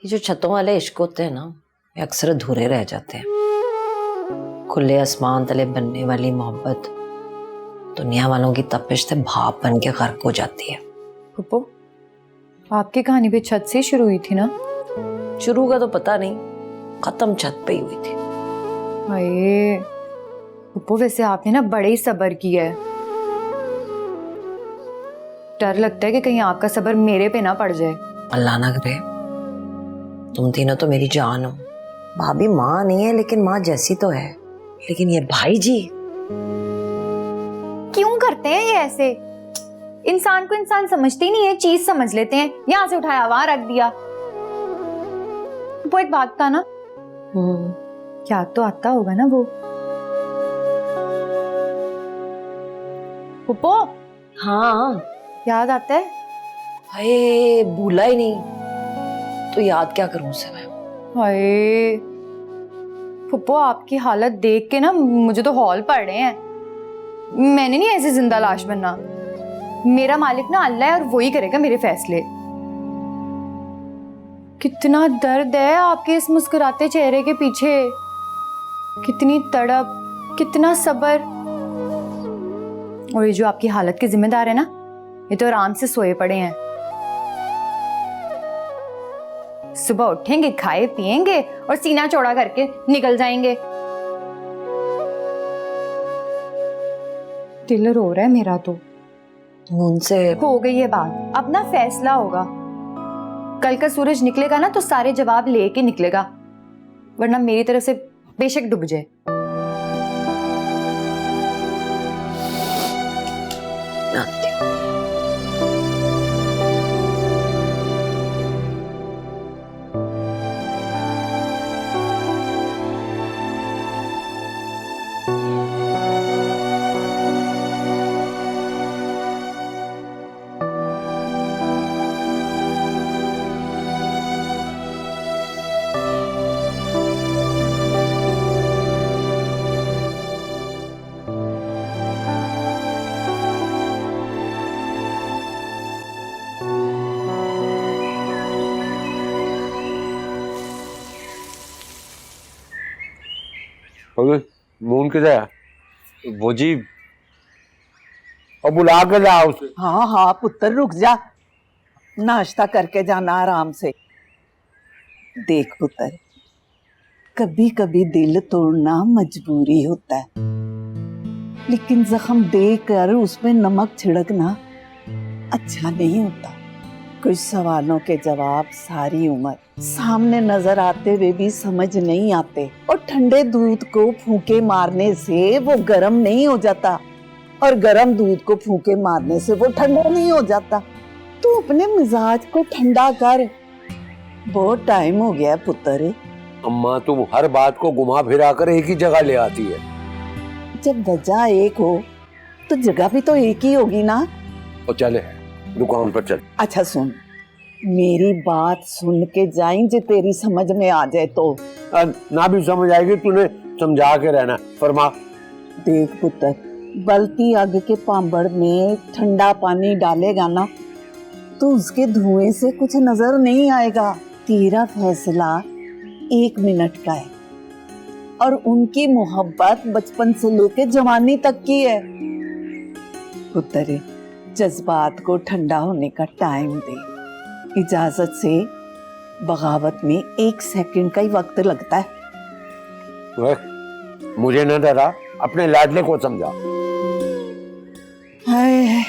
ये जो छतों वाले इश्क होते हैं ना, ये अक्सर अधूरे रह जाते हैं। खुले आसमान तले बनने वाली मोहब्बत दुनिया वालों की तपिश से भाप बन के गर्क हो जाती है। पुप्पो, आपकी कहानी भी छत से शुरू हुई थी ना? शुरू का तो पता नहीं, खत्म छत पे ही हुई थी। अरे पुप्पो, वैसे आपने ना बड़े ही सब्र किया है। डर लगता है कि कहीं आपका सब्र मेरे पे ना पड़ जाए। अल्लाह ना करे। तुम तीनों तो मेरी जान हो। भाभी माँ नहीं है लेकिन माँ जैसी तो है। लेकिन ये भाई जी क्यों करते हैं ये ऐसे? इंसान को इंसान समझते ही नहीं है, चीज समझ लेते हैं। यहाँ से उठाया वहां रख दिया। वो एक बात था ना, याद तो आता होगा ना वो? पुप्पो, हाँ याद आता है? हाय, भूला ही नहीं तो याद क्या करूं उसे मैं। हाय पुप्पो, आपकी हालत देख के ना मुझे तो हौल पड़ रहे हैं। मैंने नहीं ऐसे जिंदा लाश बनना। मेरा मालिक ना अल्लाह है और वही करेगा मेरे फैसले। कितना दर्द है आपके इस मुस्कुराते चेहरे के पीछे, कितनी तड़प, कितना सब्र। और ये जो आपकी हालत के जिम्मेदार है ना, ये तो आराम से सोए पड़े हैं। सुबह उठेंगे, खाए पिएंगे और सीना चौड़ा करके निकल जाएंगे। दिल रो रहा है मेरा तो। उनसे हो गई है बात, अब ना फैसला होगा। कल का सूरज निकलेगा ना तो सारे जवाब लेके निकलेगा, वरना मेरी तरफ से बेशक डूब जाए। मून किधर है? वो जी, और बुला के जा उसे। हाँ हाँ पुत्र, रुक जा, नाश्ता करके जाना आराम से। देख पुत्र, कभी कभी दिल तोड़ना मजबूरी होता है, लेकिन जख्म देकर उसमें नमक छिड़कना अच्छा नहीं होता। कुछ सवालों के जवाब सारी उम्र सामने नजर आते हुए भी समझ नहीं आते, और ठंडे दूध को फूंके मारने से वो गर्म नहीं हो जाता, और गर्म दूध को फूंके मारने से वो ठंडा नहीं हो जाता। तू अपने मिजाज को ठंडा कर। बहुत टाइम हो गया पुत्र। अम्मा, तुम हर बात को घुमा फिरा कर एक ही जगह ले आती है। जब वजह एक हो तो जगह भी तो एक ही होगी ना। और चले दुकान पर चल। अच्छा सुन, मेरी बात सुन के जाएं, जे तेरी समझ में आ जाए तो। ना भी समझ आएगी, तूने समझा के रहना। फरमा। देख पुत्र, बलती आग के पांबड़ में ठंडा पानी डालेगा ना तो उसके धुएं से कुछ नजर नहीं आएगा। तेरा फैसला 1 मिनट का है, और उनकी मोहब्बत बचपन से लेकर जवानी तक की है। पुत्र, जज्बात को ठंडा होने का टाइम दे। इजाजत से बगावत में 1 सेकंड का ही वक्त लगता है। मुझे न डरा, अपने लाडले को समझा। हाय,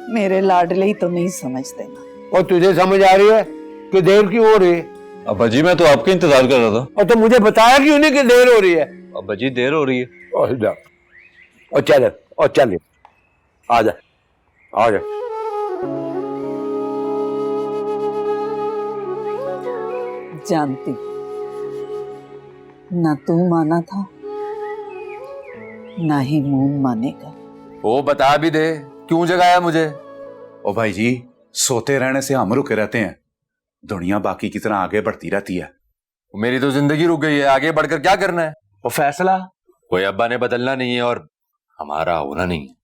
मेरे लाडले ही तो नहीं समझते ना। और तुझे समझ आ रही है कि देर क्यों हो रही है? अब्बा जी, मैं तो आपका इंतजार कर रहा था। और तो मुझे बताया क्यों नहीं कि देर हो रही है? अब्बा जी, देर हो रही है। और चल आजा आजा। जानती ना तू माना था, ना ही मून मानेगा। वो बता भी दे, क्यों जगाया मुझे? ओ भाई जी, सोते रहने से हम रुके रहते हैं, दुनिया बाकी की तरह आगे बढ़ती रहती है। मेरी तो जिंदगी रुक गई है, आगे बढ़कर क्या करना है? वो फैसला कोई अब्बा ने बदलना नहीं है और हमारा होना नहीं है,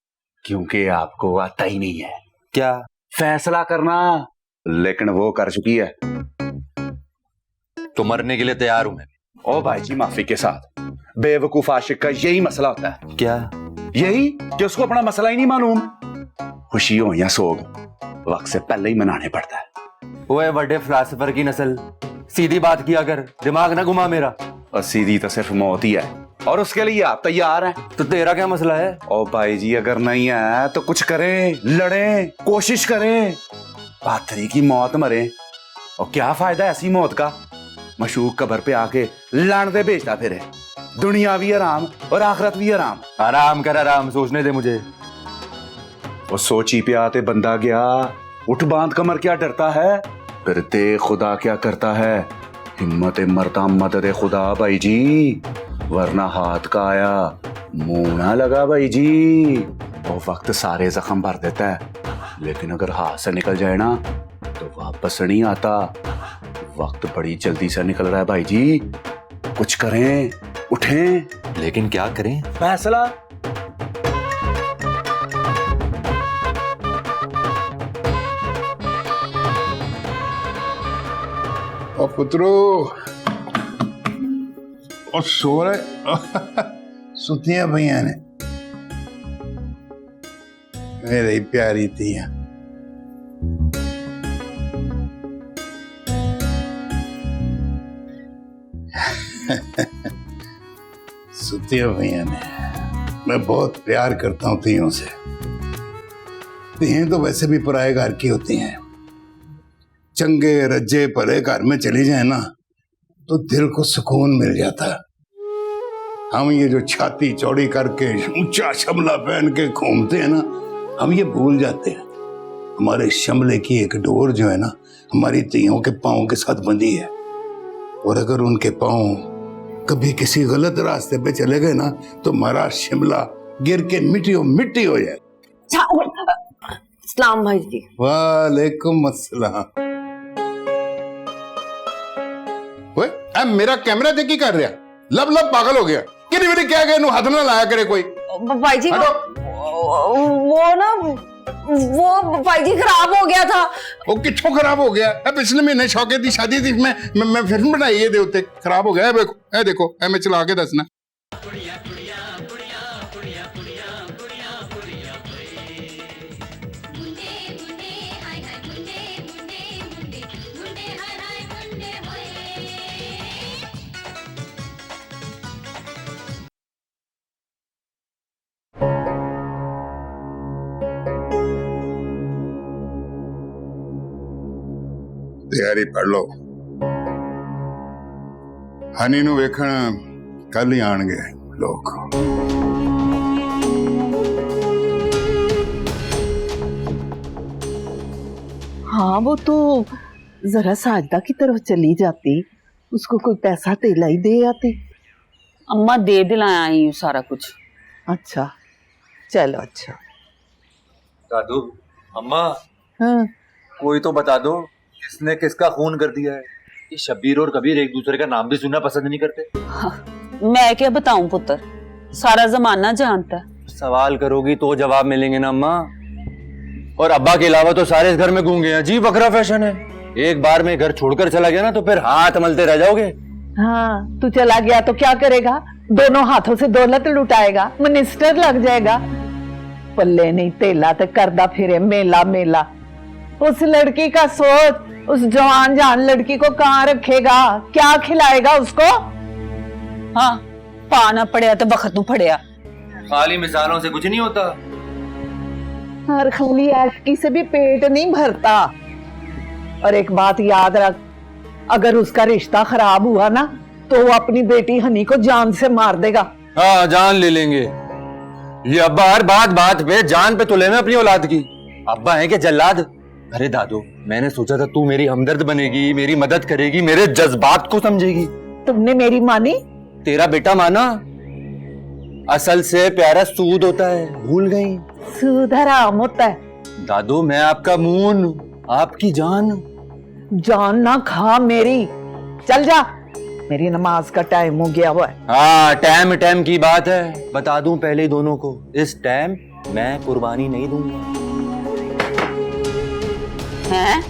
क्योंकि आपको आता ही नहीं है। क्या फैसला करना? लेकिन वो कर चुकी है। तो मरने के लिए तैयार हूं मैं। ओ भाई जी माफी के साथ, बेवकूफ आशिक का यही मसला होता है। क्या? यही कि उसको अपना मसला ही नहीं मालूम। खुशी हो या सोग वक्त से पहले ही मनाने पड़ता है। ओए बड़े फिलासफर की नस्ल, सीधी बात किया कर, दिमाग ना घुमा मेरा। और सीधी तो सिर्फ मौत ही है, और उसके लिए आप तैयार हैं। तो तेरा क्या मसला है? ओ भाई जी अगर नहीं है तो कुछ करें, लड़ें, कोशिश करें, पाथरी की मौत मरे। और क्या फायदा ऐसी मौत का? मशूक कब्र पे आके लानते भेजता फिरे। दुनिया भी आराम और आखिरत भी आराम। आराम कर, आराम सोचने दे मुझे। वो सोची पे आते बंदा गया, उठ बांध कमर क्या डरता है, फिर दे खुदा क्या करता है। हिम्मत मरता मदद खुदा भाई जी, वरना हाथ का आया मुंह ना लगा भाई जी। वो वक्त सारे जख्म भर देता है, लेकिन अगर हाथ से निकल जाए ना तो वापस नहीं आता। वक्त बड़ी जल्दी से निकल रहा है भाई जी, कुछ करें, उठें। लेकिन क्या करें? फैसला और पुत्रो और सो रहे सुतियां भैया ने मेरी प्यारी थियां। सुतिया भैया ने, मैं बहुत प्यार करता हूँ तियों से। तियें तो वैसे भी पराये घर की होती हैं। चंगे रज्जे भरे घर में चली जाए ना तो दिल को सुकून मिल जाता है। हम ये जो छाती चौड़ी करके ऊंचा शमला पहन के घूमते हैं ना, हम ये भूल जाते हैं हमारे शमले की एक डोर जो है ना हमारी तियों के पाँव के साथ बंधी है। और अगर उनके पाँव कभी किसी गलत रास्ते पे चले गए ना तो हमारा शिमला गिर के मिट्टी हो जाए। सलाम भाई जी। वालेकुम अस्सलाम। ओए ए मेरा कैमरा देख की कर रहा, लब लब पागल हो गया। किरी मेरी क्या गए, हाथ ना लाया करे कोई। भाई जी वो भाई जी खराब हो गया था। वो किच्छो खराब हो गया? पिछले महीने शौके दी शादी थी, मैं फिल्म बनाई है दे उत्ते, खराब हो गया। ए देखो ए मैं चला के दसना। तैयारी पढ़ लो, हनी नू वेखण कल ही आणगे लोग। हाँ वो तो जरा साजदा की तरफ चली जाती, उसको कोई पैसा तेला ही दे आती। अम्मा दे दिलाया आई हूँ सारा कुछ। अच्छा चलो अच्छा। दादू, अम्मा, हाँ कोई तो बता दो किसने किसका खून कर दिया है। ये शब्बीर और कबीर एक दूसरे का नाम भी सुनना पसंद नहीं करते। मैं क्या बताऊं पुत्र, सारा जमाना जानता है। सवाल करोगी तो जवाब मिलेंगे ना अम्मा। और अब्बा के अलावा तो सारे इस घर में गूंगे हैं। जी बकरा फैशन है, एक बार में घर छोड़कर चला गया ना तो फिर हाथ मलते रह जाओगे। हाँ तू चला गया तो क्या करेगा? दोनों हाथों से दौलत लुटाएगा, मिनिस्टर लग जाएगा। पल्ले नहीं तेला तो करदा फिरे मेला मेला। उस लड़की का सोच, उस जवान जान लड़की को कहाँ रखेगा, क्या खिलाएगा उसको? हाँ पाना पड़िया तो बखत पड़िया। खाली मिसालों से कुछ नहीं होता। हर खाली ऐशकी से भी पेट नहीं भरता। और एक बात याद रख, अगर उसका रिश्ता खराब हुआ ना तो वो अपनी बेटी हनी को जान से मार देगा। हाँ जान ले लेंगे। ये अब्बा हर बात पे जान पे तुले में अपनी औलाद की। अब्बा है कि जल्लाद? अरे दादू, मैंने सोचा था तू मेरी हमदर्द बनेगी, मेरी मदद करेगी, मेरे जज्बात को समझेगी। तुमने मेरी मानी? तेरा बेटा माना। असल से प्यारा सूद होता है, भूल गई? सूद हराम होता है। दादू मैं आपका मून, आपकी जान। जान ना खा मेरी, चल जा, मेरी नमाज का टाइम हो गया हुआ है। हाँ टाइम की बात है। बता दूं पहले ही दोनों को, इस टाइम मैं कुर्बानी नहीं दूंगा। हैं?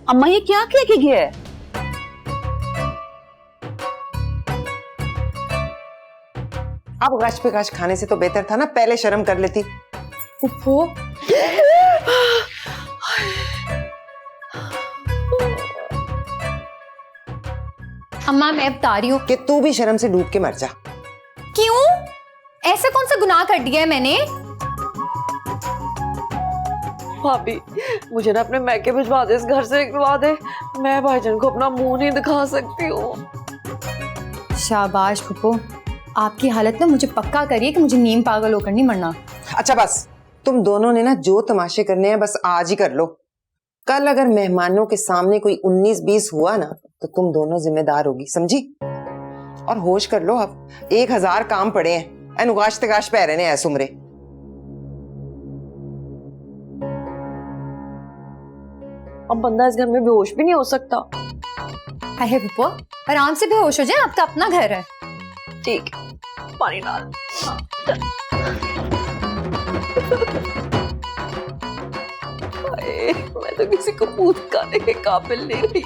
अम्मा ये क्या कह के गया है? अब गश पे गश खाने से तो बेहतर था ना पहले शर्म कर लेती। फुप्पो अम्मा मैं बता रही हूँ कि तू भी शर्म से डूब के मर जा। क्यों? ऐसा कौन सा गुनाह कर दिया है मैंने? भाभी मुझे ना अपने मैके भिजवा दे, इस घर से निकलवा दे। मैं भाईजान को अपना मुंह नहीं दिखा सकती हूँ। शाबाश फुप्पो, आपकी हालत ना मुझे पक्का करिए कि मुझे नीम पागल होकर नहीं मरना। अच्छा बस, तुम दोनों ने ना जो तमाशे करने हैं बस आज ही कर लो। कल अगर मेहमानों के सामने कोई 19-20 हुआ ना तो तुम दोनों जिम्मेदार होगी, समझी? और होश कर लो, अब 1000 काम पड़े हैं। अनुगाश तगाश पै रहे हैं ऐस उम्रे। अब बंदा इस घर में बेहोश भी नहीं हो सकता। अरे फुप्पो आराम से बेहोश हो जाए, आपका अपना घर है। ठीक, पानी डाल। मैं तो किसी को पूत खाने के काबिल नहीं रही।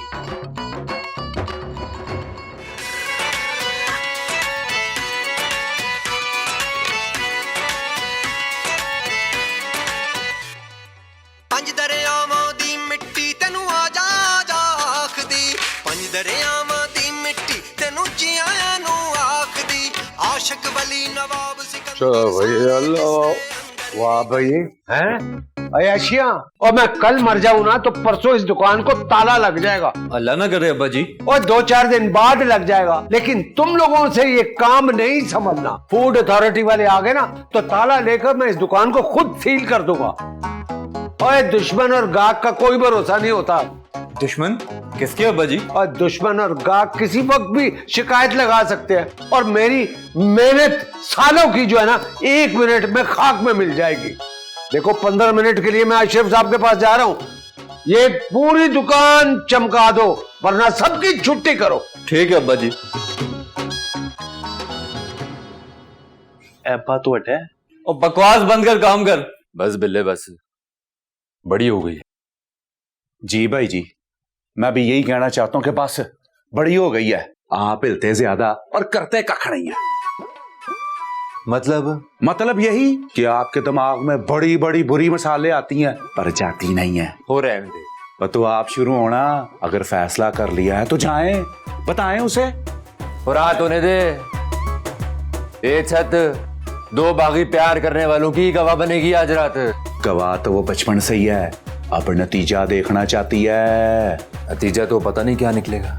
पंज दरियावां दी मिट्टी तेनू आजा आजा आखदी, पंज दरियावां दी मिट्टी तेनू जियां नू आखदी, आशिक वली नवाब सिकंदर। चलो भाई, अल्लाह वाह भाई हैं अयाशियां। और मैं कल मर जाऊं ना तो परसों इस दुकान को ताला लग जाएगा। अल्लाह ना करे अब्बा जी। और 2-4 दिन बाद लग जाएगा, लेकिन तुम लोगों से ये काम नहीं संभलना। फूड अथॉरिटी वाले आ गए ना तो ताला लेकर मैं इस दुकान को खुद सील कर दूंगा। और दुश्मन और गाहक का कोई भरोसा नहीं होता। दुश्मन किसके अब्बा जी? और दुश्मन और गाहक किसी वक्त भी शिकायत लगा सकते हैं, और मेरी मेहनत सालों की जो है ना 1 मिनट में खाक में मिल जाएगी। देखो 15 मिनट के लिए मैं अशरफ साहब के पास जा रहा हूं, ये पूरी दुकान चमका दो वरना सबकी छुट्टी करो। ठीक है अब्बा जी। ऐपा तो हटे और बकवास बंद कर, काम कर। बस बिल्ले बस, बड़ी हो गई। जी भाई जी, मैं भी यही कहना चाहता हूं कि बस बड़ी हो गई है। आप हिलते ज्यादा और करते कख नहीं है। मतलब यही कि आपके दिमाग में बड़ी बड़ी बुरी मसाले आती हैं पर जाती नहीं है। हो रहे हैं पर तो आप शुरू होना, अगर फैसला कर लिया है तो जाएं, बताएं उसे। और रात होने दे। एक छत 2 बागी प्यार करने वालों की गवाह बनेगी आज रात। गवाह तो वो बचपन से ही है, अब नतीजा देखना चाहती है। नतीजा तो पता नहीं क्या निकलेगा,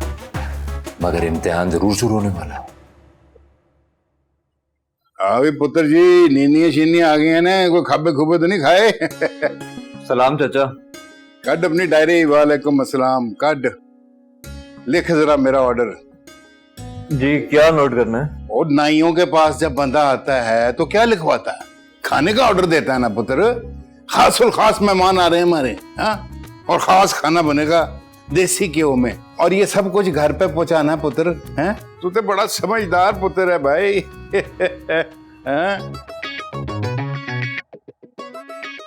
मगर इम्तिहान जरूर शुरू होने वाला। अभी पुत्र जी नीनियां शीनियां आ गई हैं ना, कोई खाबे खूबे तो नहीं खाए? सलाम चाचा। कड अपनी डायरी। वालेकुम अस्सलाम। कड लिख जरा मेरा ऑर्डर। जी क्या नोट करना है? और नाइयों के पास जब बंदा आता है तो क्या लिखवाता है? खाने का ऑर्डर देता है ना पुत्र। खासुल खास मेहमान आ रहे हैं हमारे, हाँ, और खास खाना बनेगा देसी घ्यो में, और ये सब कुछ घर पे पहुंचाना है पुत्र। हैं तू तो बड़ा समझदार पुत्र है भाई।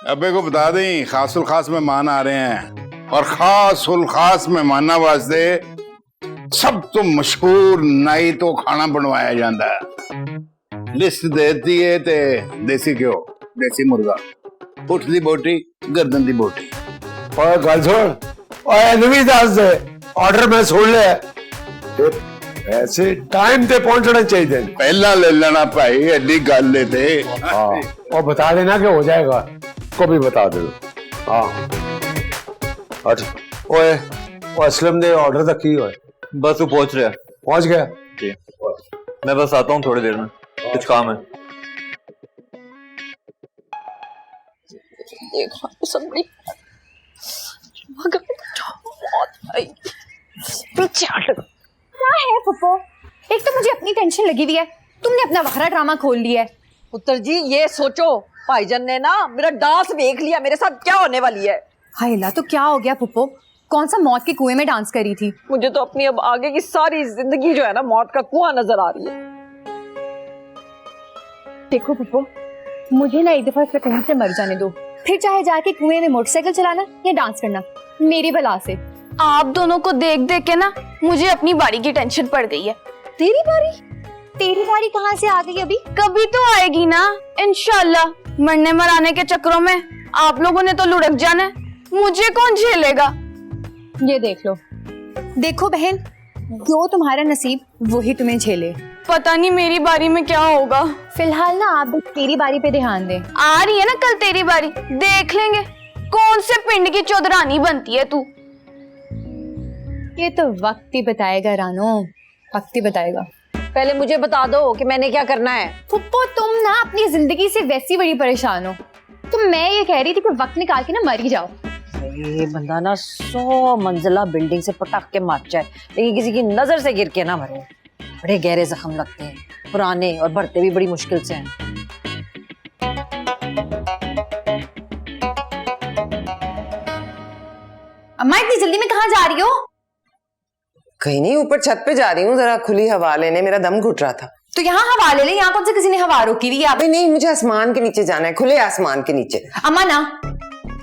अबे को बता दें खासुल खास मेहमान आ रहे हैं, और खासुल खास मेहमाना वास्ते सब तो मशहूर नाई तो खाना बनवाया जाता है। लिस्ट देती है ते देसी घ्यो, देसी मुर्गा, उठ दी बोटी, गर्दन दी बोटी। और गल सुन, और नवी दस दे ऑर्डर मैं सुन लिया, ऐसे टाइम पे पहुंचना चाहिए। पहला ले लेना भाई, एडी गल लेते। हाँ, और बता देना कि हो जाएगा, को भी बता दो। हाँ अच्छा। ओए वो असलम ने ऑर्डर तक की है? बस वो पहुंच रहा है। पहुंच गया? जी मैं बस आता हूँ थोड़ी देर में, कुछ काम है। देखो सब बड़ी क्या है फुप्पो? एक तो मुझे अपनी टेंशन लगी हुई है, तुमने अपना वखरा ड्रामा खोल लिया है। पुत्र जी ये सोचो, भाईजान ने ना मेरा डांस देख लिया, मेरे साथ क्या होने वाली है। हाय अल्लाह, तो क्या हो गया फुप्पो? कौन सा मौत के कुएं में डांस करी थी? मुझे तो अपनी अब आगे की सारी जिंदगी जो है ना मौत का कुआं नजर आ रही है। देखो फुप्पो, मुझे ना एक दफा फिर कहीं से मर जाने दो, फिर चाहे जाके कुएं में मोटरसाइकिल चलाना या डांस करना, मेरी भला से। आप दोनों को देख देख के ना मुझे अपनी बारी की टेंशन पड़ गई है। तेरी बारी? तेरी बारी कहाँ से आ गई अभी? कभी तो आएगी ना इंशाल्लाह। मरने मराने के चक्करों में आप लोगों ने तो लुढ़क जाना है, मुझे कौन झेलेगा? ये देख लो। देखो बहन, जो तुम्हारा नसीब वही तुम्हें झेले। पता नहीं मेरी बारी में क्या होगा। फिलहाल ना आप तेरी बारी पे ध्यान दे। आ रही है ना कल तेरी बारी, देख लेंगे कौन से पिंड की चौधरानी बनती है तू। ये तो वक्त ही बताएगा रानो, वक्त ही बताएगा। पहले मुझे बता दो कि मैंने क्या करना है। फुप्पो तुम ना अपनी जिंदगी से वैसी बड़ी परेशान हो, तो मैं ये कह रही थी कि वक्त निकाल के ना मर ही जाओ। ये बंदा ना 100 मंजिला बिल्डिंग से पटक के मार जाए, लेकिन किसी की नजर से गिर के ना मरे। बड़े गहरे जख्म लगते हैं, पुराने, और भरते भी बड़ी मुश्किल से हैं। अम्मा इतनी जल्दी में कहाँ जा रही हो? कहीं नहीं, ऊपर छत पे जा रही हूँ जरा खुली हवा लेने, मेरा दम घुट रहा था। तो यहाँ हवा ले ले, यहाँ कौन से किसी ने हवा रोकी हुई है? अभी नहीं, मुझे आसमान के नीचे जाना है, खुले आसमान के नीचे। अम्मा ना,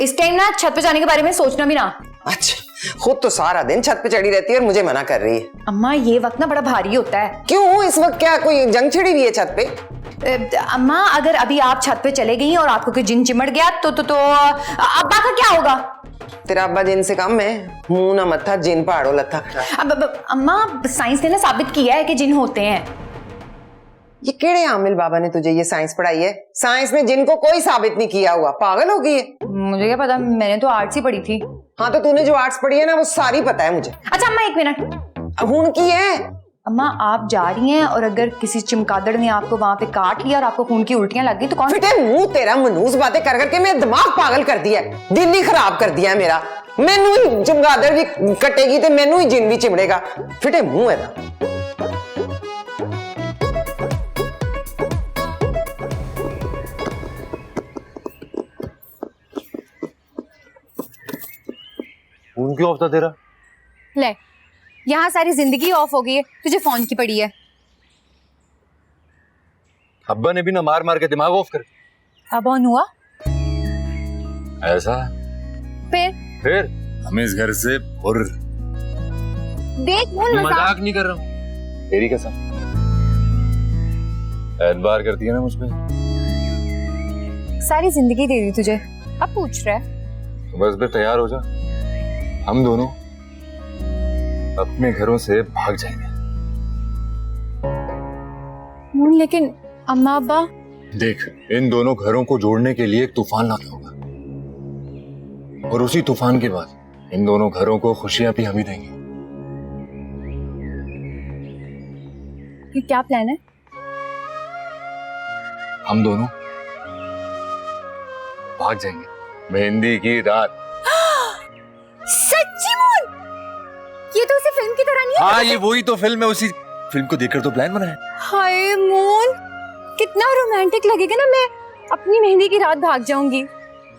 इस टाइम ना छत पे जाने के बारे में सोचना भी ना। अच्छा, खुद तो सारा दिन छत पे चढ़ी रहती है और मुझे मना कर रही है। अम्मा ये वक्त ना बड़ा भारी होता है। क्यों, इस वक्त क्या कोई जंग छिड़ी हुई है छत पे? अम्मा अगर अभी आप छत पे चले गई और आपको कोई जिन चिमड़ गया तो अब्बा का क्या होगा? तेरा अब्बा जिन से कम है, मुंह ना मत्था जिन पहाड़ो लथा। अम्मा साइंस ने ना साबित किया है कि जिन होते हैं। ये केड़े आमिल बाबा ने तुझे ये साइंस पढ़ाई है? साइंस ने जिन को कोई साबित नहीं किया हुआ, पागल हो गई है। मुझे क्या पता, मैंने तो आर्ट्स ही पढ़ी थी। हाँ तो तूने जो आर्ट्स पढ़ी है ना वो सारी पता है मुझे। अच्छा अम्मा एक मिनट, हुन की है। अम्मा आप जा रही हैं और अगर किसी चमगादड़ ने आपको वहां पे काट लिया और आपको खून की उल्टियां लग गई तो कौन? फिटे मुंह तेरा, मनूस बातें कर करके मेरा दिमाग पागल कर दिया है, दिल ही खराब कर दिया है मेरा। मैनू ही चमगादड़ भी कटेगी तो मैनू ही जिन भी चिमड़ेगा। फिटे मुंह है ना। फोन क्यों ऑफ था तेरा? ले, यहाँ सारी जिंदगी ऑफ हो गई है, तुझे फोन की पड़ी है। अब्बा ने भी ना मार मार के दिमाग ऑफ कर। अब ऑन हुआ? ऐसा? फिर हम इस घर से फुर। देख मजाक नहीं कर रहा हूँ, तेरी कसम। एतबार करती है ना मुझ पे। सारी जिंदगी दे दी तुझे, अब पूछ रहा है? तो बस तैयार हो जा, हम दोनों अपने घरों से भाग जाएंगे। लेकिन अम्मा अब्बा। देख, इन दोनों घरों को जोड़ने के लिए एक तूफान लाना होगा, और उसी तूफान के बाद इन दोनों घरों को खुशियां भी हम ही देंगे। ये क्या प्लान है? हम दोनों भाग जाएंगे मेहंदी की रात। सच्ची मून? ये तो उसी फिल्म की तरह नहीं है? हाँ ये वही तो फिल्म है, उसी फिल्म को देखकर तो प्लान बनाया। हाय मून, कितना रोमांटिक लगेगा ना, मैं अपनी मेहंदी की रात भाग जाऊंगी।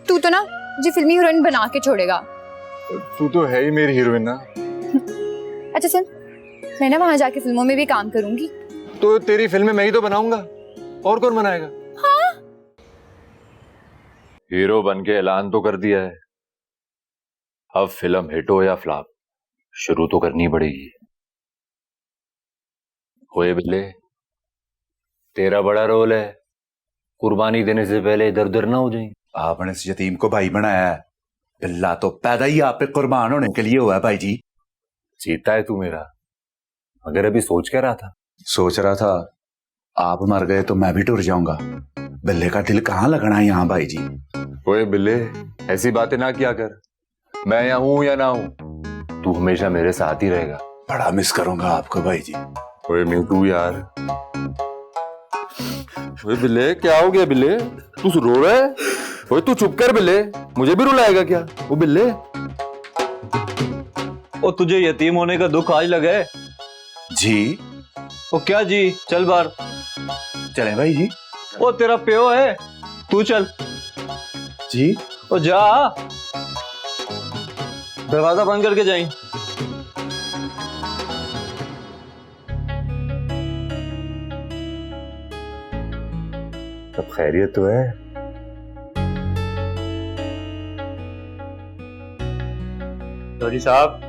तू तो ना मुझे फिल्मी हीरोइन बना के छोड़ेगा। तू तो है ही मेरी हीरोइन ना। अच्छा सुन, मैं ना वहां जाके फिल्मों में भी काम करूंगी। तो तेरी फिल्में मैं ही तो बनाऊंगा, और कौन बनाएगा? हाँ? हीरो बन के ऐलान तो कर दिया है, अब फिल्म हिट हो या फ्लॉप शुरू तो करनी पड़ेगी। होए बिल्ले, तेरा बड़ा रोल है, कुर्बानी देने से पहले इधर उधर ना हो जाए। आपने इस यतीम को भाई बनाया है, बिल्ला तो पैदा ही आप पे कुर्बान होने के लिए हुआ है भाई जी। जीता है तू मेरा, मगर अभी सोच क्या रहा था? सोच रहा था आप मर गए तो मैं भी टूट जाऊंगा, बिल्ले का दिल कहाँ लगना है यहाँ भाई जी। ओए बिल्ले, ऐसी बातें ना किया कर, मैं यहाँ हूं या ना हूं, तू हमेशा मेरे साथ ही रहेगा। बड़ा मिस करूंगा आपको भाई जी। ओए मिंटू यार। ओए बिल्ले, क्या हो गया बिल्ले, तू रो रहा है? ओए तू चुप कर बिल्ले, मुझे भी रुलाएगा क्या? वो बिल्ले, ओ तुझे यतीम होने का दुख आज लगा है? जी। ओ क्या जी, चल बाहर। चले भाई जी। ओ तेरा प्यो है, तू चल। जी। ओ जा, दरवाजा बंद करके जाई। सब खैरियत तो है? चौधरी साहब।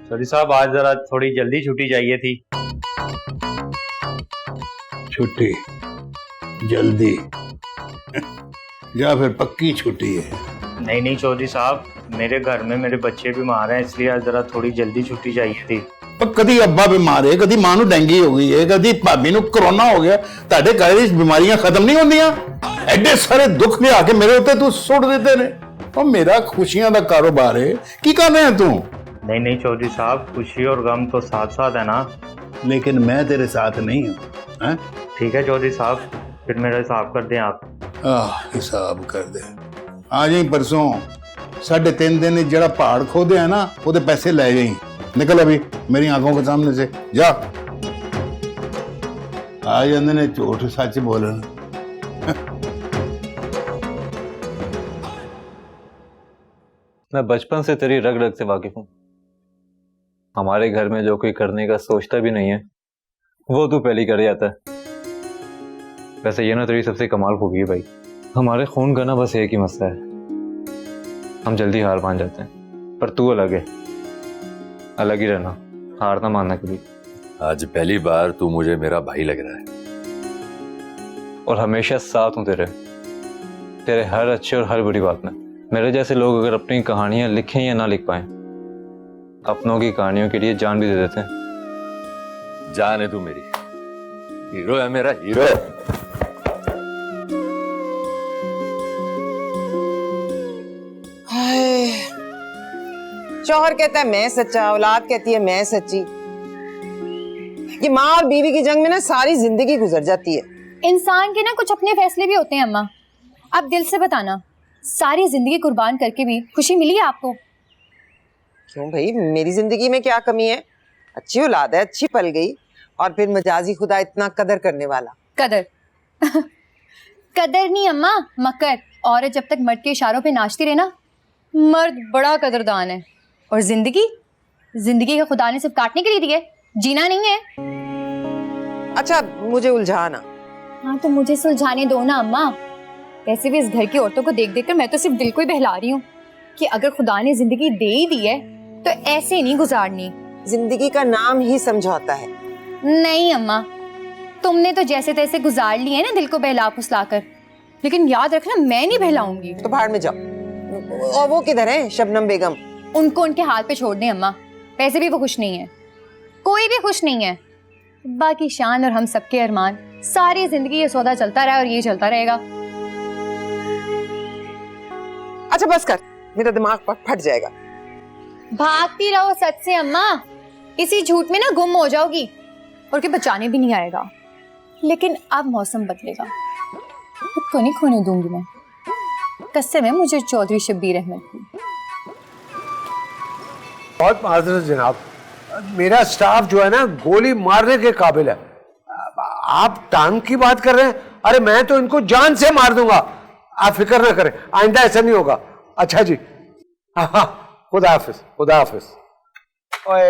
चौधरी साहब आज जरा थोड़ी जल्दी छुट्टी चाहिए थी। छुट्टी जल्दी या फिर पक्की छुट्टी है? नहीं नहीं चौधरी साहब, मेरे घर में मेरे बच्चे बीमार हैं, इसलिए आज जरा थोड़ी जल्दी छुट्टी चाहिए थी। पर कदी अब्बा बीमार है, कदी मां नू डेंगी हो गई है, कदी भाभी नू कोरोना हो गया। ताडे घर दी बीमारियां खत्म नहीं होंदियां। एडे सारे दुख लिया के मेरे उत्ते तू सुट देते ने। और मेरा खुशियां दा कारोबार है, की कर रहे हैं तू? नहीं नहीं चौधरी साहब, खुशी और गम तो साथ साथ है ना। लेकिन मैं तेरे साथ नहीं हूं। ठीक है चौधरी साहब, फिर मेरा हिसाब कर दें आप। हिसाब कर दे। आज ही परसों 3.5 दिन जरा पहाड़ खोदे है ना, वो पैसे ले जाई। निकल अभी मेरी आंखों के सामने से जा। आ जाते ने झूठ सच बोलना। मैं बचपन से तेरी रग रग से वाकिफ हूँ। हमारे घर में जो कोई करने का सोचता भी नहीं है, वो तू पहले कर जाता है। वैसे ये ना तेरी सबसे कमाल खूबी है भाई। हमारे खून का ना बस एक ही मसला है, हम जल्दी हार मान जाते हैं। पर तू अलग है, अलग ही रहना, हार ना मानना कभी। आज पहली बार तू मुझे मेरा भाई लग रहा है। और हमेशा साथ हूं तेरे हर अच्छे और हर बुरी बात में। मेरे जैसे लोग अगर अपनी कहानियां लिखें या ना लिख पाएं, अपनों की कहानियों के लिए जान भी दे देते हैं। जान है तू मेरी, हीरो है मेरा हीरो। शौहर कहता है मैं सच्चा, औलाद कहती है मैं सच्ची। ये माँ और बीवी की जंग में ना सारी जिंदगी गुजर जाती है। इंसान के ना कुछ अपने फैसले भी होते हैं अम्मा। आप दिल से बताना, सारी जिंदगी कुर्बान करके भी खुशी मिली है आपको? क्यों भाई, मेरी जिंदगी में क्या कमी है? अच्छी औलाद है, अच्छी पल गई, और फिर मजाजी खुदा इतना कदर करने वाला। कदर कदर नहीं अम्मा, मकर। औरत जब तक मर्द के इशारों पे नाचती रहे ना, मर्द बड़ा कदरदान है। और जिंदगी का खुदा ने सिर्फ काटने के लिए दी है, जीना नहीं है। अच्छा मुझे उलझाना। हाँ तो मुझे सुलझाने दो ना अम्मा। वैसे भी इस घर की औरतों को देख देख कर मैं तो सिर्फ दिल को ही बहला रही हूँ कि अगर खुदा ने जिंदगी दे ही दी है तो ऐसे नहीं गुजारनी। जिंदगी का नाम ही समझौता है। नहीं अम्मा, तुमने तो जैसे तैसे गुजार ली है ना दिल को बहला फुसला कर, लेकिन याद रखना मैं नहीं बहलाऊंगी। तो भाड़ में जाओ। और वो किधर है शबनम बेगम? उनको उनके हाल पे छोड़ दें अम्मा। वैसे भी वो खुश नहीं है, कोई भी खुश नहीं है। बाकी शान और हम सबके अरमान, सारी जिंदगी ये सौदा चलता रहा और ये चलता रहेगा। अच्छा बस कर, मेरा दिमाग फट जाएगा। भागती रहो सच से अम्मा, इसी झूठ में ना गुम हो जाओगी और के बचाने भी नहीं आएगा। लेकिन अब मौसम बदलेगा, खुद को नहीं खोने दूंगी मैं। कसम है मुझे चौधरी शब्बीर अहमद की। बहुत माजरत जनाब, मेरा स्टाफ जो है ना गोली मारने के काबिल है। आप टांग की बात कर रहे हैं? अरे मैं तो इनको जान से मार दूंगा, आप फिक्र ना करें, आइंदा ऐसा नहीं होगा। अच्छा जी, हाँ, खुदा हाफिज, खुदा हाफिज। ओए,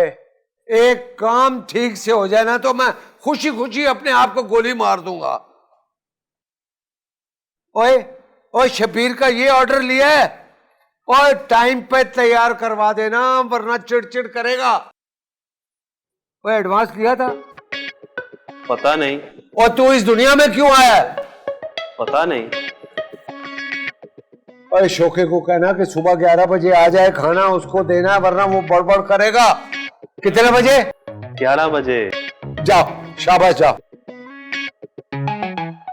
एक काम ठीक से हो जाए ना तो मैं खुशी खुशी अपने आप को गोली मार दूंगा। ओए ओए, शबीर का ये ऑर्डर लिया है और टाइम पे तैयार करवा देना, वरना चिड़चिड़ करेगा। वो एडवांस लिया था? पता नहीं। और तू इस दुनिया में क्यों आया है? पता नहीं। और शोके को कहना कि सुबह 11 बजे आ जाए, खाना उसको देना, वरना वो बड़बड़ करेगा। कितने बजे? 11 बजे। जाओ, शाबाश जाओ।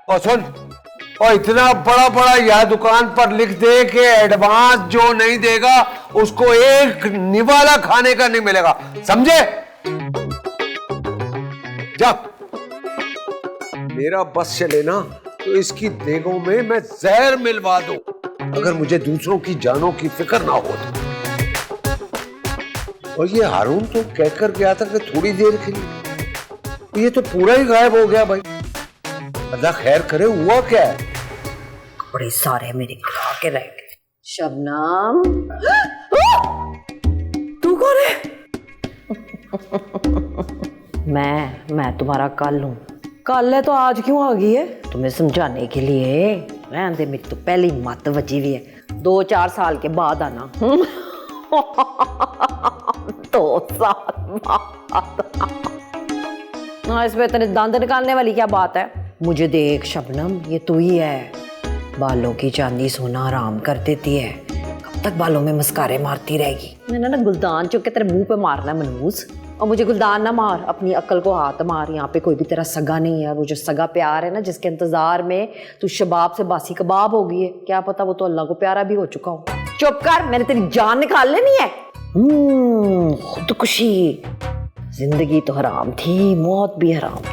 और सुन, और इतना बड़ा बड़ा यह दुकान पर लिख दे कि एडवांस जो नहीं देगा उसको एक निवाला खाने का नहीं मिलेगा, समझे? जा। मेरा बस चले ना तो इसकी देगों में मैं जहर मिलवा दूं, अगर मुझे दूसरों की जानों की फिक्र ना हो तो। और ये हारून तो कहकर गया था कि थोड़ी देर के लिए, ये तो पूरा ही गायब हो गया भाई। अल्लाह खैर करे, हुआ क्या है? कपड़े सारे मेरे खा के रह गए। शबनम, तू कौन है? मैं तुम्हारा कल हूँ। कल है तो आज क्यों आ गई है? तुम्हें समझाने के लिए। रहने दे, मेरी तो पहली मत बची हुई है। 2-4 साल के बाद आना। 2 साल बाद। हाँ, इसमें इतने दांत निकालने वाली क्या बात है? मुझे देख शबनम, ये तू ही है, बालों की चांदी सोना आराम कर देती है, कब तक बालों में मस्कारे मारती रहेगी? मैंने ना गुलदान चुप के तेरे मुंह पे मारना है मनहूस। और मुझे गुलदान ना मार, अपनी अक्ल को हाथ मार। यहाँ पे कोई भी तेरा सगा नहीं है। वो जो सगा प्यार है ना, जिसके इंतजार में तू शबाब से बासी कबाब हो गई है, क्या पता वो तो अल्लाह को प्यारा भी हो चुका हो। चुप कर, मैंने तेरी जान निकाल लेनी है। खुदकुशी, जिंदगी तो हराम थी, मौत भी हराम तो।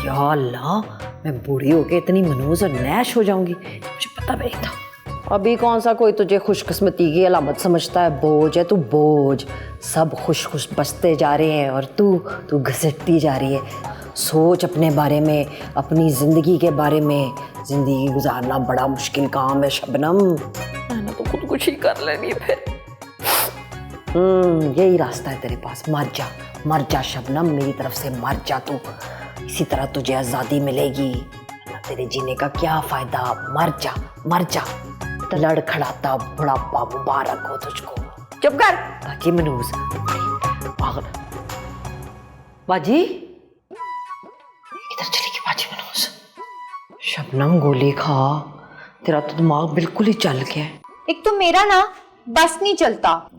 या अल्लाह, मैं बूढ़ी होके इतनी मनहूस और नैश हो जाऊंगी, मुझे पता नहीं था। अभी कौन सा कोई तुझे खुशकिस्मती की अलामत समझता है? बोझ है तू, बोझ। सब खुश खुश बसते जा रहे हैं और तू घसीटती जा रही है। सोच अपने बारे में, अपनी जिंदगी के बारे में। जिंदगी गुजारना बड़ा मुश्किल काम है शबनम। मैंने तो खुदकुशी कर लेनी फिर। यही रास्ता है तेरे पास, मर जा शबनम, मेरी तरफ से मर जा तू। इसी तरह तुझे आजादी मिलेगी, तेरे जीने का क्या फायदा? मर जा। लड़खड़ाता बुढ़ापा मुबारक हो तुझको। चुप कर बाजी मनूस, पागल बाजी। इधर चलेगी बाजी मनूस। शबनम गोली खा, तेरा तो दिमाग बिल्कुल ही चल गया है। एक तो मेरा ना बस नहीं चलता।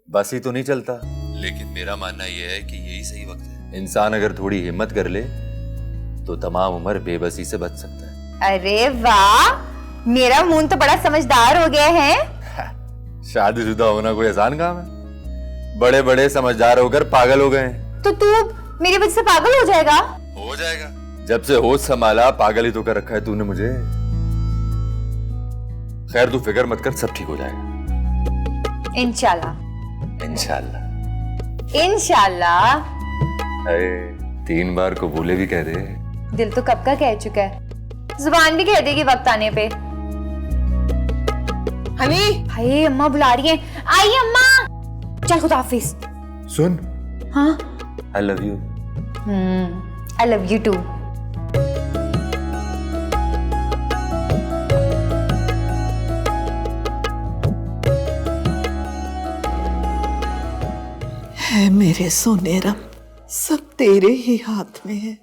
बस ही तो नहीं चलता, लेकिन मेरा मानना यह है कि यही सही वक्त है। इंसान अगर थोड़ी हिम्मत कर ले तो तमाम उम्र बेबसी से बच सकता है। अरे वाह, मेरा मुंह तो बड़ा समझदार हो गया है। शादीशुदा होना कोई आसान काम है? बड़े बड़े समझदार होकर पागल हो गए। तो तू मेरी वजह से पागल हो जाएगा? हो जाएगा। जब से होश संभाला पागल ही तो कर रखा है तूने मुझे। खैर तू फिक्र मत कर, सब ठीक हो जाएगा इंशाल्लाह। इंशाल्लाह। अरे 3 बार को बोले भी कह दे। दिल तो कब का कह चुका है, जुबान भी कह देगी वक्त आने पे। हनी, हाय अम्मा बुला रही हैं। आई अम्मा, चल खुदा हाफिज। सुन, हाँ, I love you. I love you too. है मेरे सोनेरम, सब तेरे ही हाथ में है।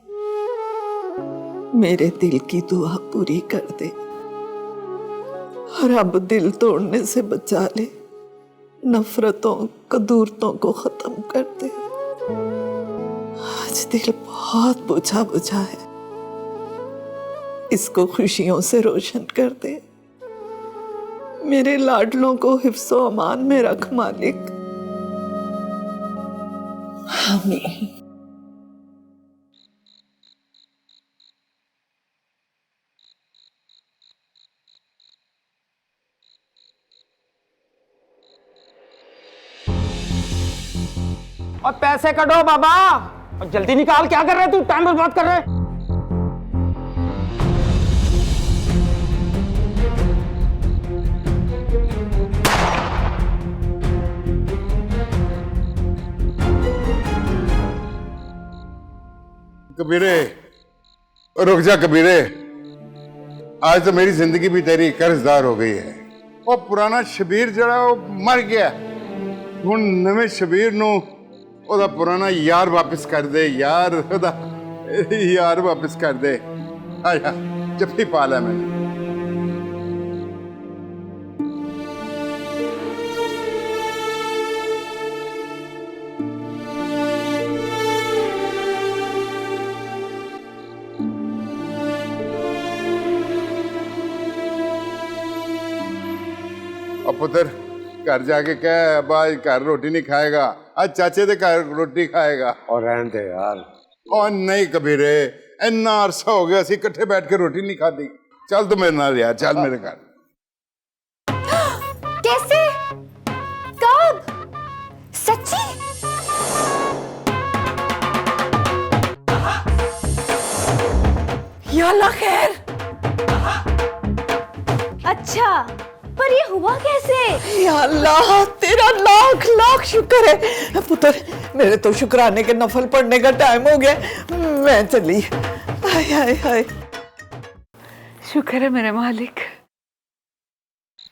मेरे दिल की दुआ पूरी कर दे और अब दिल तोड़ने से बचा ले, नफरतों कदूरतों को खत्म कर दे। आज दिल बहुत बुझा बुझा है, इसको खुशियों से रोशन कर दे। मेरे लाडलों को हिफ्ज़ो अमान में रख मालिक। आमीन। और पैसे कटो बाबा, और जल्दी निकाल। क्या कर रहे तू? टाइम बर्बाद कर रहे। कबीरे, रुक जा कबीरे। आज तो मेरी जिंदगी भी तेरी कर्जदार हो गई है। और पुराना शबीर जड़ा वो मर गया, हुण नवे शबीर नू ओदा पुराना यार वापस कर दे। यार वापस कर दे। आया जफ्फी पा लिया मैंने। और पुत्र घर जाके कह अब आज घर रोटी नहीं खाएगा, आज चाचे दे घर रोटी खाएगा। और रहने दे यार। और नहीं कबीरे, इन्ना अरसा हो गया असी इकट्ठे बैठ के रोटी नहीं खाती। चल तू मेरे नाल यार, चल मेरे घर। कैसे? कब? सच्ची? या अल्लाह खैर। अच्छा, पर ये हुआ कैसे? या अल्लाह, तेरा लाख लाख शुक्र है पुत्र। मेरे तो शुक्राने के नफल पढ़ने का टाइम हो गया, मैं चली। हाय हाय हाय, शुक्र है मेरे मालिक।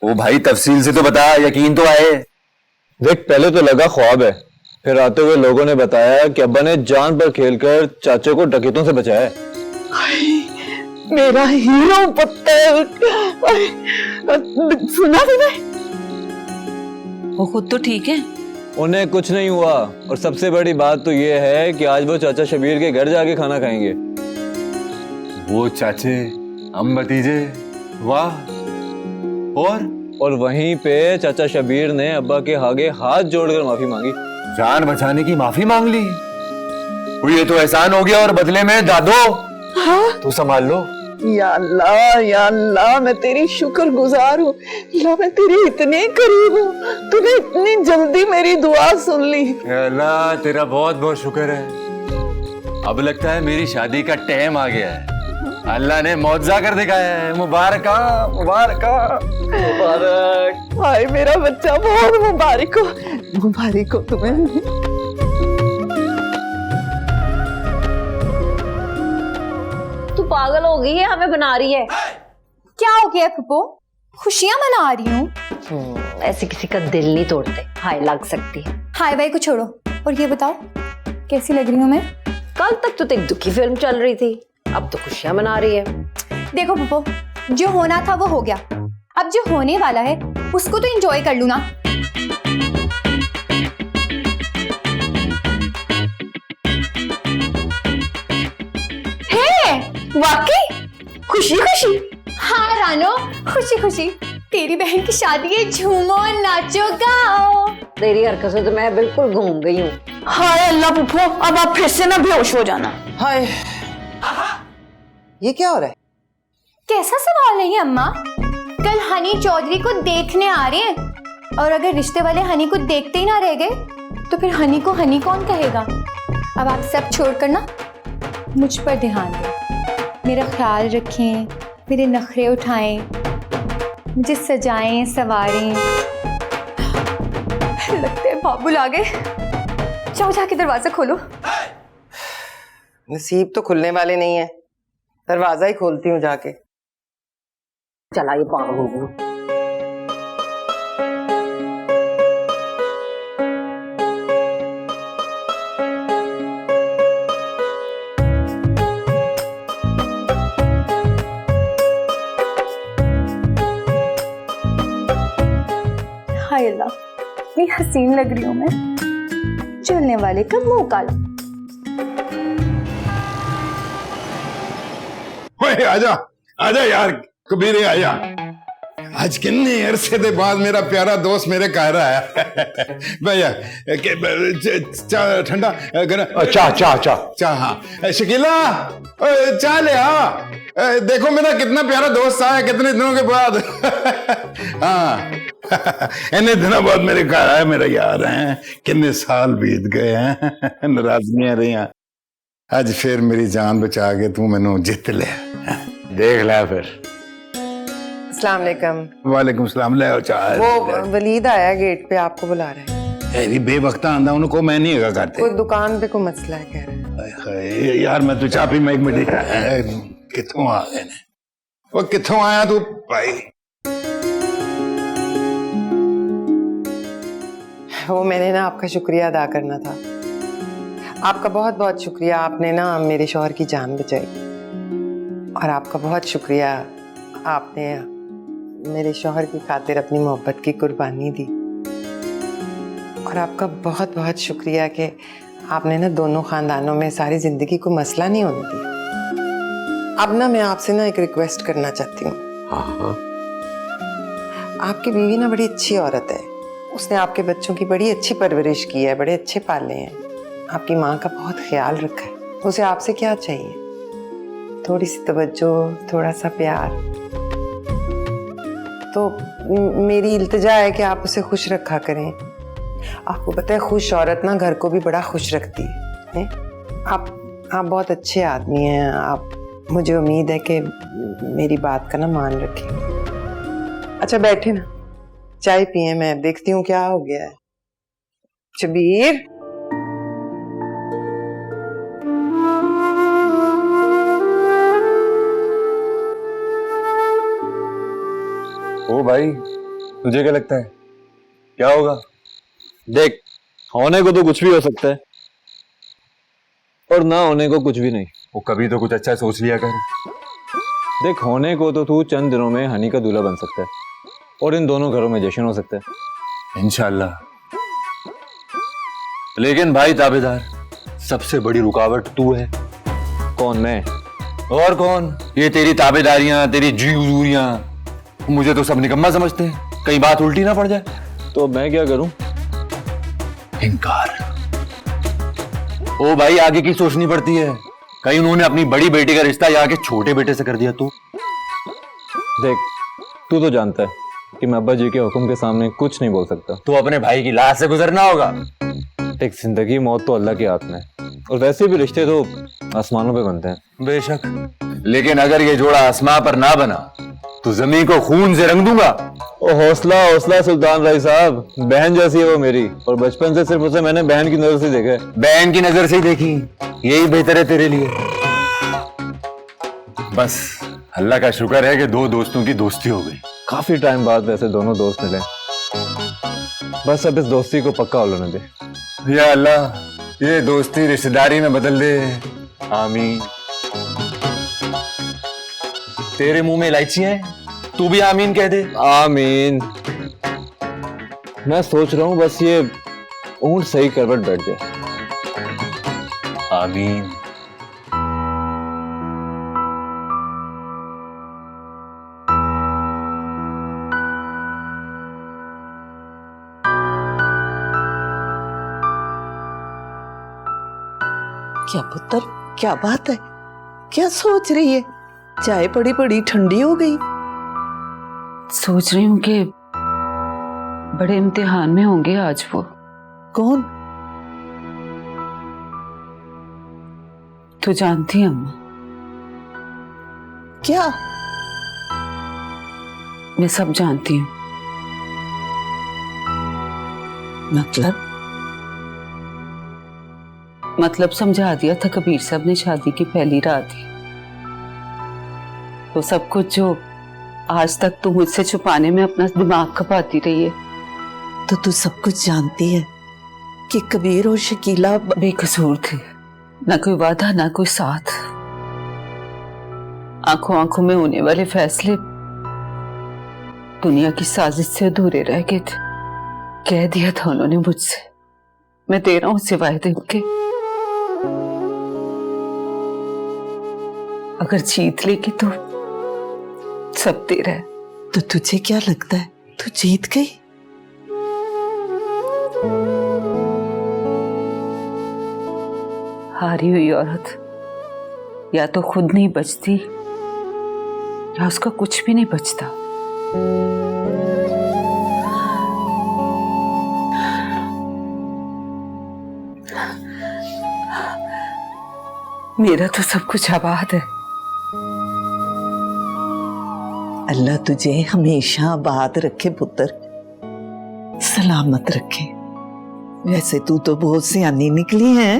ओ भाई तफसील से तो बता, यकीन तो आए। देख, पहले तो लगा ख्वाब है, फिर आते हुए लोगों ने बताया कि अब्बा ने जान पर खेलकर चाचे को डकैतों से बचाया है। मेरा हीरो पुत्र। सुना तूने? वो खुद तो ठीक है। उन्हें कुछ नहीं हुआ, और सबसे बड़ी बात तो ये है कि आज वो चाचा शबीर के घर जाके खाना खाएंगे। वो चाचे, हम भतीजे, वाह। और वहीं पे चाचा शबीर ने अब्बा के आगे हाथ जोड़कर माफी मांगी। जान बचाने की माफी मांग ली। वो ये तो एहसान हो गया, और बदले में दादो तू संभाल लो। या अल्लाह, मैं तेरी शुक्रगुजार हूँ। अल्लाह, मैं तेरी इतने करीब हूँ, तूने इतनी जल्दी मेरी दुआ सुन ली। अल्लाह तेरा बहुत बहुत शुक्र है। अब लगता है मेरी शादी का टाइम आ गया है। अल्लाह ने मौजज़ा कर दिखाया है। मुबारक मुबारक। हाय मेरा बच्चा, बहुत मुबारक हो तुम्हें। तू पागल हो गई है, हमें बना रही है। क्या हो गया फुप्पो? खुशियां मना रही हूँ। ऐसे किसी का दिल नहीं तोड़ते, हाय लग सकती है। हाय भाई को छोड़ो, और ये बताओ कैसी लग रही हूँ मैं? कल तक तो एक दुखी फिल्म चल रही थी, अब तो खुशियां मना रही है। देखो फुप्पो, जो होना था वो हो गया, अब जो होने वाला है उसको तो एंजॉय कर लूँ ना। वाकई खुशी खुशी। हाँ रानो, खुशी खुशी। तेरी बहन की शादी है, झूमो नाचो गाओ। तेरी हरकत से तो मैं बिल्कुल घूम गई हूँ। हाय अल्लाह पुप्पो, अब आप फिर से ना बेहोश हो जाना। हाय, ये क्या हो रहा है? कैसा सवाल है ये अम्मा? कल हनी चौधरी को देखने आ रहे हैं, और अगर रिश्ते वाले हनी को देखते ही ना रह गए तो फिर हनी को हनी कौन कहेगा? अब आप सब छोड़कर ना मुझ पर ध्यान दें, मेरा ख्याल रखें, मेरे नखरे उठाएं, मुझे सजाएं संवारें। लगता है बाबुल आ गए। जाओ जाके दरवाजा खोलो। नसीब तो खुलने वाले नहीं है, दरवाजा ही खोलती हूँ जाके। चला ये पागल हो गई। हाय अल्लाह, इतनी हसीन लग रही हूँ मैं, चलने वाले का मुंह काला। ओए आजा आजा यार, कबीरे आजा। आज कितने अरसे के बाद मेरा प्यारा दोस्त मेरे घर आया। भैया ठंडा चाह। हाँ शकीला, चाह ले आ। देखो मेरा कितना प्यारा दोस्त आया कितने दिनों के बाद। हाँ इतने दिनों बाद मेरे घर आया मेरा यार है। कितने साल बीत गए हैं, नाराजगियां रही। आज फिर मेरी जान बचा के तू मैनू जित ले। देख लिया फिर। अस्सलाम वालेकुम। वालेकुम सलाम। ले आओ चाय। वो वलीद आया गेट पे, आपको बुला रहा है। भी बेवक्ता आंदा उनको मैं नहीं हैगा करते। कोई दुकान पे कोई मसला है कह रहा है। यार मैं तो चाह पी मैं एक मिनट। कितों आ गए ने? वो कितों आया तू भाई? वो मैंने ना आपका शुक्रिया अदा करना था। आपका बहुत बहुत शुक्रिया, आपने ना मेरे शौहर की जान बचाई। और आपका बहुत शुक्रिया, आपने मेरे शौहर की खातिर अपनी मोहब्बत की कुर्बानी दी। और आपका बहुत बहुत शुक्रिया कि आपने ना दोनों खानदानों में सारी जिंदगी को मसला नहीं होने दिया। अब ना मैं आपसे ना एक रिक्वेस्ट करना चाहती हूँ। हाँ। आपकी बीवी ना बड़ी अच्छी औरत है, उसने आपके बच्चों की बड़ी अच्छी परवरिश की है, बड़े अच्छे पाले हैं, आपकी माँ का बहुत ख्याल रखा है। उसे आपसे क्या चाहिए? थोड़ी सी तवज्जो, थोड़ा सा प्यार। तो मेरी इल्तिजा है कि आप उसे खुश रखा करें। आपको पता है खुश औरत ना घर को भी बड़ा खुश रखती है। आप बहुत अच्छे आदमी हैं। आप, मुझे उम्मीद है कि मेरी बात का ना मान रखें। अच्छा बैठे ना, चाय पिए, मैं देखती हूँ क्या हो गया है। शबीर, ओ भाई, तुझे क्या लगता है क्या होगा? देख, होने को तो कुछ भी हो सकता है और ना होने को कुछ भी नहीं। वो कभी तो कुछ अच्छा सोच लिया कर। देख, होने को तो तू चंद दिनों में हनी का दूल्हा बन सकता है और इन दोनों घरों में जश्न हो सकता है इंशाल्लाह। लेकिन भाई ताबेदार, सबसे बड़ी रुकावट तू है। कौन? मैं? और कौन? ये तेरी ताबेदारियां, तेरी जी हुजूरियां, मुझे तो सब निकम्मा समझते हैं, कहीं बात उल्टी ना पड़ जाए। तो मैं क्या करूं? इनकार। ओ भाई, आगे की सोचनी पड़ती है। कहीं उन्होंने अपनी बड़ी बेटी का रिश्ता यहाँ के छोटे बेटे से कर दिया तो? देख, तू तो जानता है कि मैं अब्बा जी के हुक्म के सामने कुछ नहीं बोल सकता। तो अपने भाई की लाश से गुजरना होगा। देख, जिंदगी मौत तो अल्लाह के हाथ में है और वैसे भी रिश्ते तो आसमानों पे बनते हैं। बेशक, लेकिन अगर ये जोड़ा आसमां पर ना बना तो जमीन को खून से रंग दूंगा। ओ हौसला हौसला सुल्तान राय साहब, बहन जैसी है वो मेरी, और बचपन से सिर्फ उसे मैंने बहन की नजर से देखा है। बहन की नजर से ही देखी, यही बेहतर है तेरे लिए। बस अल्लाह का शुक्र है कि दो दोस्तों की दोस्ती हो गई। काफी टाइम बाद वैसे दोनों दोस्त मिले। बस अब इस दोस्ती को पक्का होने दे। या अल्लाह, ये दोस्ती रिश्तेदारी में बदल दे। आमीन। तेरे मुंह में इलायचियां हैं, तू भी आमीन कह दे। आमीन। मैं सोच रहा हूं बस ये ऊंट सही करवट बैठ जाए। आमीन। क्या पुत्र, क्या बात है? क्या सोच रही है? चाय पड़ी पड़ी ठंडी हो गई। सोच रही हूँ कि बड़े इम्तिहान में होंगे आज वो। कौन? तू जानती है अम्मा? क्या? मैं सब जानती हूँ। मतलब समझा दिया था कबीर साहब ने शादी की पहली रात ही। वो सब कुछ जो आज तक तू मुझसे छुपाने में अपना दिमाग खपाती रही है। तो तू सब कुछ जानती है कि कबीर और शकीला बेकसूर थे। ना कोई वादा, ना कोई साथ। आंखों आंखों में होने वाले फैसले दुनिया की साजिश से अधूरे रह गए थे। कह दिया था उन्होंने मुझसे, मैं दे रहा हूं सिवाय दिन के। अगर जीत लेगी तो सब तेरा है। तो तुझे क्या लगता है तू जीत गई? हारी हुई औरत या तो खुद नहीं बचती या उसका कुछ भी नहीं बचता। मेरा तो सब कुछ आबाद है। अल्लाह तुझे हमेशा आबाद रखे पुत्र, सलामत रखे। वैसे तू तो बहुत सियानी निकली है।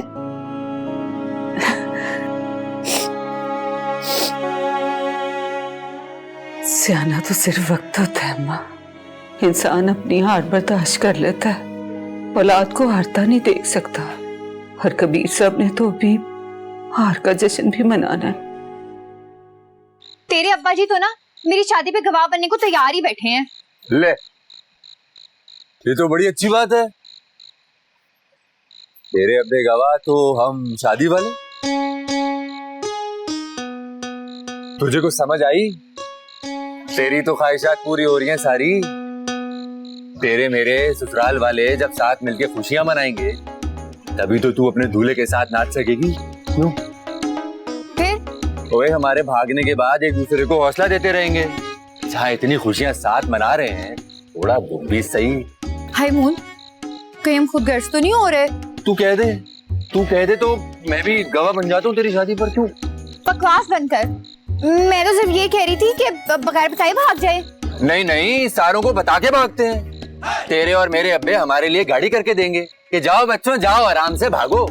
सियाना तो सिर्फ वक्त होता है अम्मा। इंसान अपनी हार बर्दाश्त कर लेता है, औलाद को हारता नहीं देख सकता। और कबीर साहब ने तो भी हार का जश्न भी मनाना है। तेरे अब्बा जी तो ना मेरी शादी पे गवाह बनने को तैयार ही बैठे हैं। ले, ये तो बड़ी अच्छी बात है। तेरे अब्बे गवाह तो हम शादी वाले। तुझे कुछ समझ आई? तेरी तो ख्वाहिशात पूरी हो रही हैं सारी। तेरे मेरे ससुराल वाले जब साथ मिलके खुशियां मनाएंगे तभी तो तू अपने दूल्हे के साथ नाच सकेगी। क्यों? फिर ओए, हमारे भागने के बाद एक दूसरे को हौसला देते रहेंगे। जहाँ इतनी खुशियां साथ मना रहे हैं, थोड़ा दुख भी सही। हाय मून, कहीं हम खुद गर्ज तो नहीं हो रहे? तू कह दे तो मैं भी गवाह बन जाता हूँ तेरी शादी पर। क्यों? बकवास बंद कर। मैं तो सिर्फ ये कह रही थी कि बगैर बताए भाग जाए। नहीं, सारों को बता के भागते हैं। तेरे और मेरे अब्बे हमारे लिए गाड़ी करके देंगे कि जाओ बच्चों, जाओ आराम से भागो।